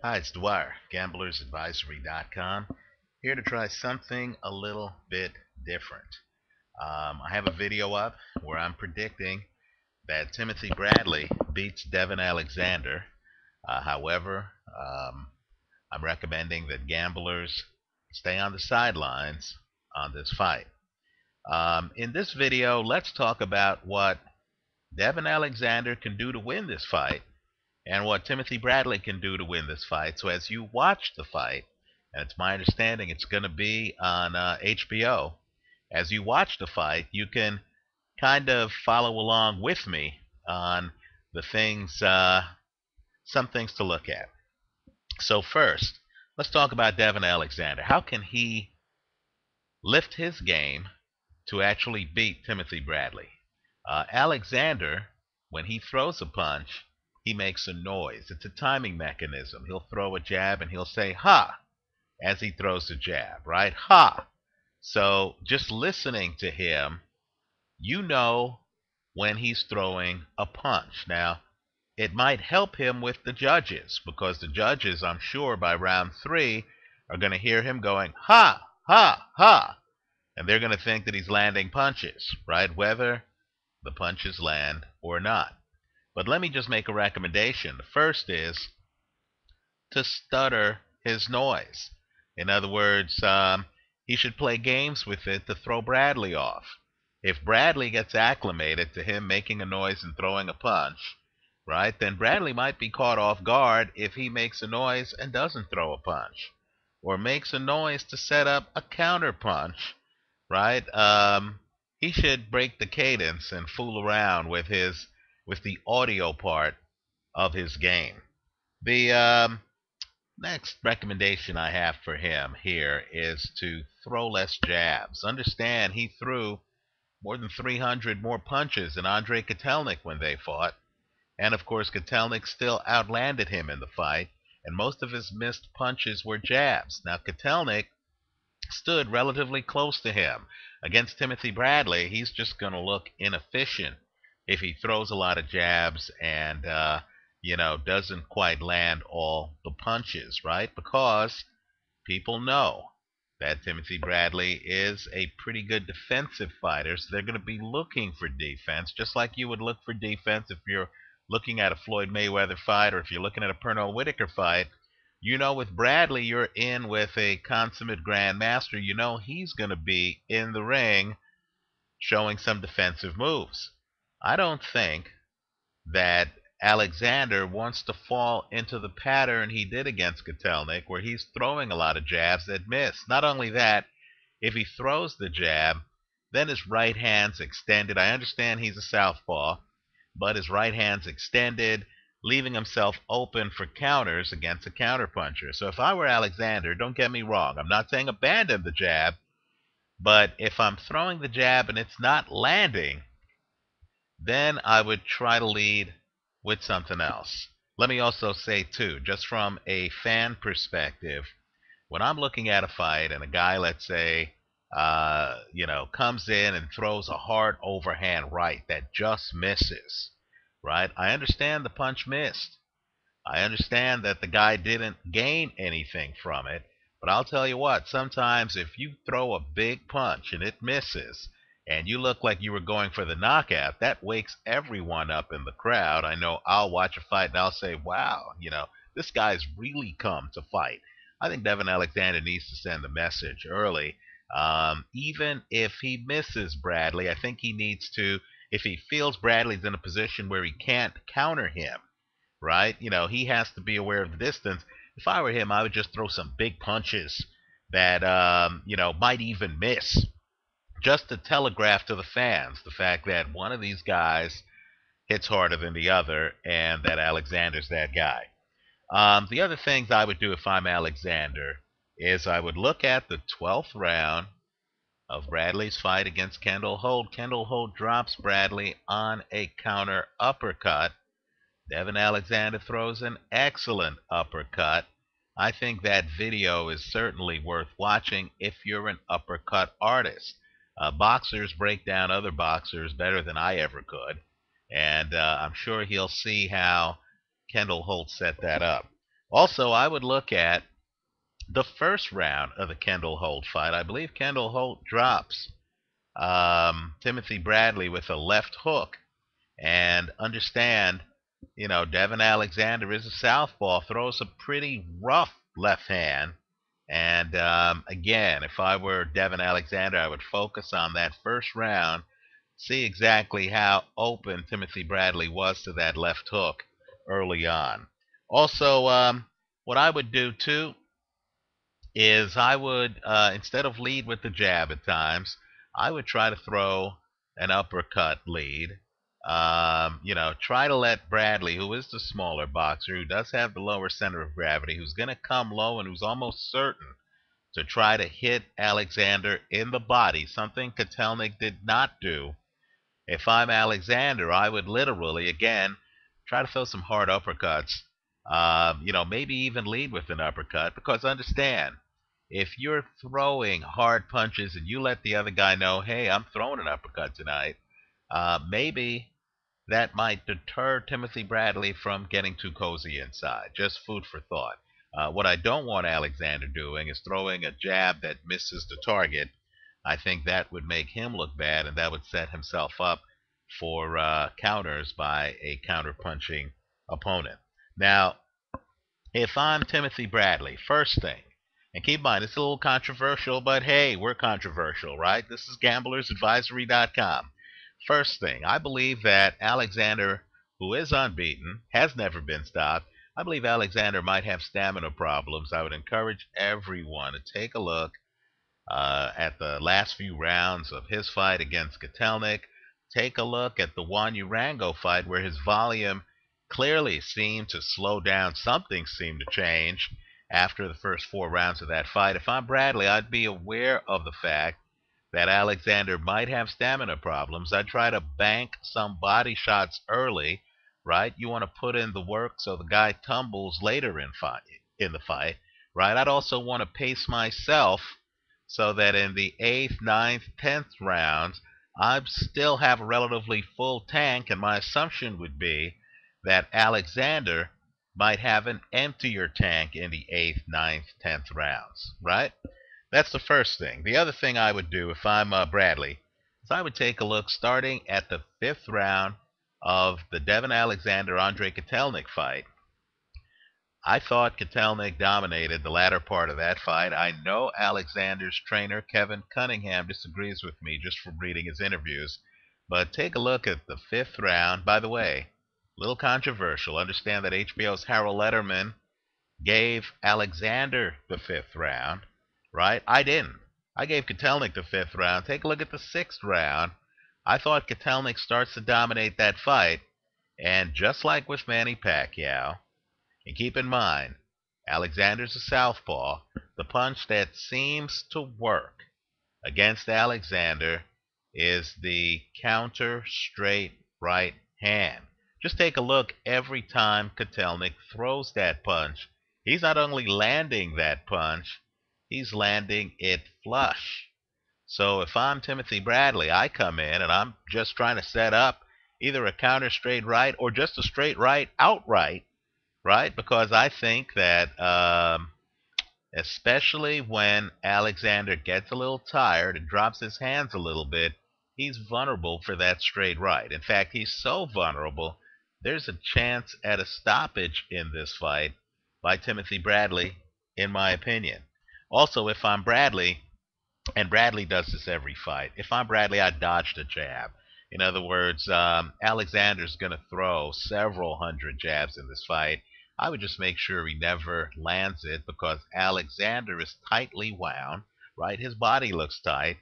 Hi, it's Dwyer, gamblersadvisory.com, here to try something a little bit different. I have a video up where I'm predicting that Timothy Bradley beats Devin Alexander. However, I'm recommending that gamblers stay on the sidelines on this fight. In this video, let's talk about what Devin Alexander can do to win this fight and what Timothy Bradley can do to win this fight. So as you watch the fight, and it's my understanding it's going to be on HBO, as you watch the fight, you can kind of follow along with me on the things, some things to look at. So first, let's talk about Devin Alexander. How can he lift his game to actually beat Timothy Bradley? Alexander, when he throws a punch, he makes a noise. It's a timing mechanism. He'll throw a jab and he'll say, ha, as he throws the jab, right? Ha. So just listening to him, you know when he's throwing a punch. Now, it might help him with the judges because the judges, I'm sure, by round 3 are going to hear him going, ha, ha, ha. And they're going to think that he's landing punches, right? Whether the punches land or not. But let me just make a recommendation. The first is to stutter his noise. In other words, he should play games with it to throw Bradley off. If Bradley gets acclimated to him making a noise and throwing a punch, right, then Bradley might be caught off guard if he makes a noise and doesn't throw a punch, or makes a noise to set up a counter punch, right? He should break the cadence and fool around with the audio part of his game. The next recommendation I have for him here is to throw less jabs. Understand he threw more than 300 more punches than Andre Kotelnik when they fought. And of course, Kotelnik still outlanded him in the fight, and most of his missed punches were jabs. Now, Kotelnik stood relatively close to him. Against Timothy Bradley, he's just going to look inefficient if he throws a lot of jabs and doesn't quite land all the punches, right? Because people know that Timothy Bradley is a pretty good defensive fighter, so they're going to be looking for defense, just like you would look for defense if you're looking at a Floyd Mayweather fight or if you're looking at a Pernell Whitaker fight. You know, with Bradley, you're in with a consummate grandmaster. You know he's going to be in the ring showing some defensive moves. I don't think that Alexander wants to fall into the pattern he did against Kotelnik, where he's throwing a lot of jabs that miss. Not only that, if he throws the jab, then his right hand's extended. I understand he's a southpaw, but his right hand's extended, leaving himself open for counters against a counterpuncher. So if I were Alexander, don't get me wrong, I'm not saying abandon the jab, but if I'm throwing the jab and it's not landing, then I would try to lead with something else. Let me also say, too, just from a fan perspective, when I'm looking at a fight and a guy, let's say, comes in and throws a hard overhand right that just misses, right? I understand the punch missed. I understand that the guy didn't gain anything from it, but I'll tell you what, sometimes if you throw a big punch and it misses, and you look like you were going for the knockout, that wakes everyone up in the crowd. I know I'll watch a fight and I'll say, wow, this guy's really come to fight. I think Devin Alexander needs to send the message early. Even if he misses Bradley, I think he needs to, if he feels Bradley's in a position where he can't counter him, right? He has to be aware of the distance. If I were him, I would just throw some big punches that, might even miss, just to telegraph to the fans the fact that one of these guys hits harder than the other and that Alexander's that guy. The other things I would do if I'm Alexander is I would look at the 12th round of Bradley's fight against Kendall Holt. Kendall Holt drops Bradley on a counter uppercut. Devin Alexander throws an excellent uppercut. I think that video is certainly worth watching if you're an uppercut artist. Boxers break down other boxers better than I ever could, and I'm sure he'll see how Kendall Holt set that up. Also, I would look at the first round of the Kendall Holt fight. I believe Kendall Holt drops Timothy Bradley with a left hook. And understand, Devin Alexander is a southpaw, throws a pretty rough left hand. And again, if I were Devin Alexander, I would focus on that first round, see exactly how open Timothy Bradley was to that left hook early on. Also, what I would do too is I would, instead of lead with the jab at times, I would try to throw an uppercut lead. Try to let Bradley, who is the smaller boxer, who does have the lower center of gravity, who's going to come low and who's almost certain to try to hit Alexander in the body, something Kotelnik did not do. If I'm Alexander, I would literally, again, try to throw some hard uppercuts. Maybe even lead with an uppercut, because understand, if you're throwing hard punches and you let the other guy know, hey, I'm throwing an uppercut tonight, maybe that might deter Timothy Bradley from getting too cozy inside. Just food for thought. What I don't want Alexander doing is throwing a jab that misses the target. I think that would make him look bad, and that would set himself up for counters by a counter-punching opponent. Now, if I'm Timothy Bradley, first thing, and keep in mind, it's a little controversial, but hey, we're controversial, right? This is gamblersadvisory.com. First thing, I believe that Alexander, who is unbeaten, has never been stopped, I believe Alexander might have stamina problems. I would encourage everyone to take a look at the last few rounds of his fight against Kotelnik. Take a look at the Juan Urango fight, where his volume clearly seemed to slow down. Something seemed to change after the first 4 rounds of that fight. If I'm Bradley, I'd be aware of the fact that Alexander might have stamina problems. I'd try to bank some body shots early, right? You want to put in the work so the guy tumbles later in the fight, right? I'd also want to pace myself so that in the 8th, ninth, 10th rounds, I still have a relatively full tank, and my assumption would be that Alexander might have an emptier tank in the 8th, ninth, 10th rounds, right? That's the first thing. The other thing I would do if I'm Bradley is I would take a look starting at the 5th round of the Devin Alexander-Andre Kotelnik fight. I thought Kotelnik dominated the latter part of that fight. I know Alexander's trainer, Kevin Cunningham, disagrees with me just from reading his interviews. But take a look at the 5th round. By the way, a little controversial. Understand that HBO's Harold Letterman gave Alexander the 5th round, right? I didn't. I gave Kotelnik the 5th round. Take a look at the 6th round. I thought Kotelnik starts to dominate that fight. And just like with Manny Pacquiao, and keep in mind, Alexander's a southpaw, the punch that seems to work against Alexander is the counter straight right hand. Just take a look every time Kotelnik throws that punch. He's not only landing that punch, he's landing it flush. So if I'm Timothy Bradley, I come in and I'm just trying to set up either a counter straight right or just a straight right outright, right? Because I think that especially when Alexander gets a little tired and drops his hands a little bit, he's vulnerable for that straight right. In fact, he's so vulnerable, there's a chance at a stoppage in this fight by Timothy Bradley, in my opinion. Also, if I'm Bradley, and Bradley does this every fight, if I'm Bradley, I dodge the jab. In other words, Alexander's going to throw several hundred jabs in this fight. I would just make sure he never lands it, because Alexander is tightly wound, right? His body looks tight.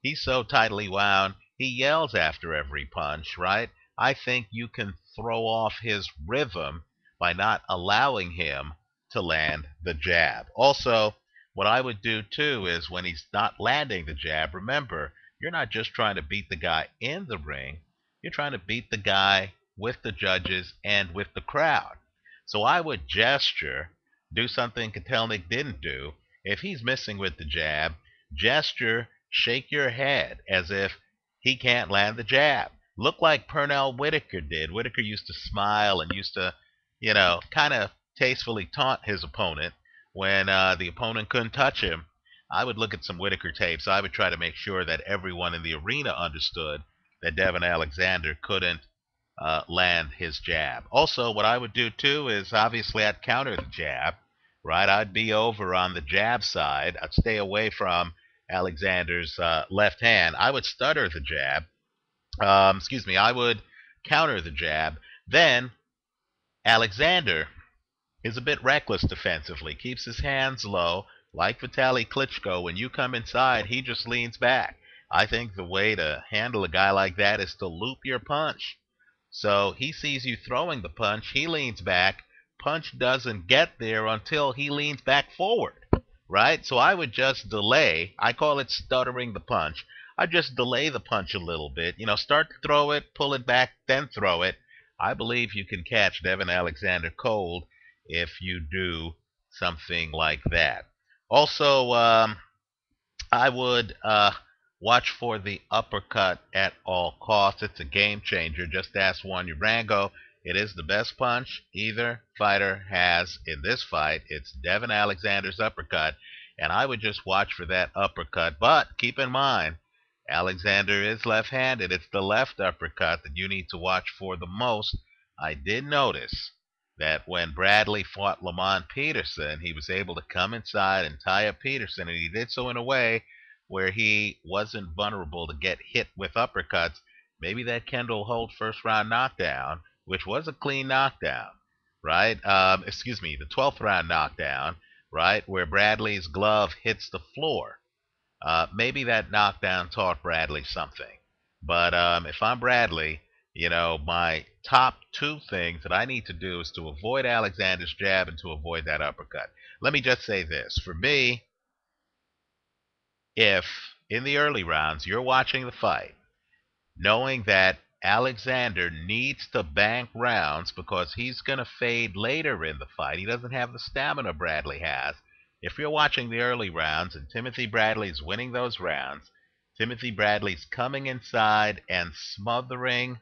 He's so tightly wound, he yells after every punch, right? I think you can throw off his rhythm by not allowing him to land the jab. Also, what I would do too is when he's not landing the jab, remember, you're not just trying to beat the guy in the ring, you're trying to beat the guy with the judges and with the crowd. So I would gesture, do something Kotelnik didn't do. If he's missing with the jab, gesture, shake your head as if he can't land the jab. Look like Pernell Whitaker did. Whitaker used to smile and used to, kind of tastefully taunt his opponent when the opponent couldn't touch him, I would look at some Whitaker tapes. I would try to make sure that everyone in the arena understood that Devin Alexander couldn't land his jab. Also, what I would do too is obviously I'd counter the jab, right? I'd be over on the jab side. I'd stay away from Alexander's left hand. I would stutter the jab. I would counter the jab. Then Alexander is a bit reckless defensively, keeps his hands low. Like Vitaly Klitschko, when you come inside, he just leans back. I think the way to handle a guy like that is to loop your punch. So he sees you throwing the punch, he leans back, punch doesn't get there until he leans back forward, right? So I would just delay. I call it stuttering the punch. I just delay the punch a little bit. Start to throw it, pull it back, then throw it. I believe you can catch Devin Alexander cold if you do something like that. Also, I would watch for the uppercut at all costs. It's a game changer. Just ask Juan Urango. It is the best punch either fighter has in this fight. It's Devin Alexander's uppercut, and I would just watch for that uppercut. But keep in mind, Alexander is left-handed. It's the left uppercut that you need to watch for the most. I did notice that when Bradley fought Lamont Peterson, he was able to come inside and tie up Peterson, and he did so in a way where he wasn't vulnerable to get hit with uppercuts. Maybe that Kendall Holt first-round knockdown, which was a clean knockdown, right? The 12th round knockdown, right, where Bradley's glove hits the floor. Maybe that knockdown taught Bradley something. But if I'm Bradley, my top two things that I need to do is to avoid Alexander's jab and to avoid that uppercut. Let me just say this. For me, if in the early rounds you're watching the fight, knowing that Alexander needs to bank rounds because he's going to fade later in the fight, he doesn't have the stamina Bradley has. If you're watching the early rounds and Timothy Bradley's winning those rounds, Timothy Bradley's coming inside and smothering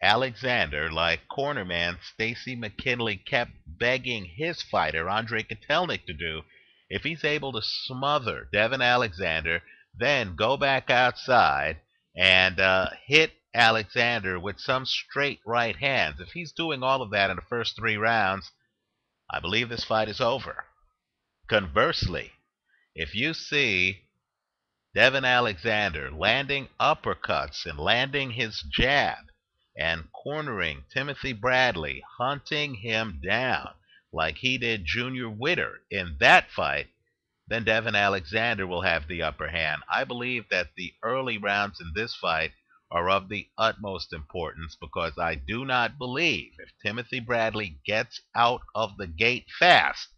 Alexander like cornerman Stacy McKinley kept begging his fighter, Andre Kotelnik, to do. If he's able to smother Devin Alexander, then go back outside and hit Alexander with some straight right hands. If he's doing all of that in the first 3 rounds, I believe this fight is over. Conversely, if you see Devin Alexander landing uppercuts and landing his jab and cornering Timothy Bradley, hunting him down like he did Junior Witter in that fight, then Devin Alexander will have the upper hand. I believe that the early rounds in this fight are of the utmost importance because I do not believe if Timothy Bradley gets out of the gate fast,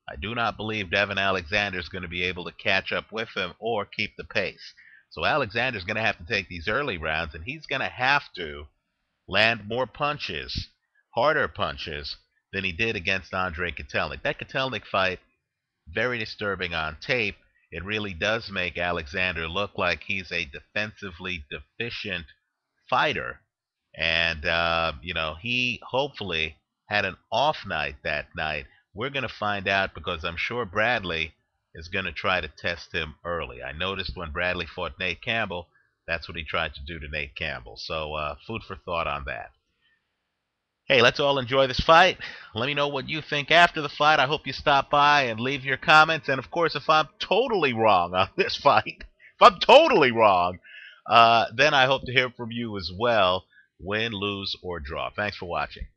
I do not believe Devin Alexander is going to be able to catch up with him or keep the pace. So Alexander's going to have to take these early rounds, and he's going to have to land more punches, harder punches, than he did against Andre Kotelnik. That Kotelnik fight, very disturbing on tape. It really does make Alexander look like he's a defensively deficient fighter. And, he hopefully had an off night that night. We're going to find out because I'm sure Bradley is going to try to test him early. I noticed when Bradley fought Nate Campbell, that's what he tried to do to Nate Campbell. So food for thought on that. Hey, let's all enjoy this fight. Let me know what you think after the fight. I hope you stop by and leave your comments. And, of course, if I'm totally wrong on this fight, then I hope to hear from you as well, win, lose, or draw. Thanks for watching.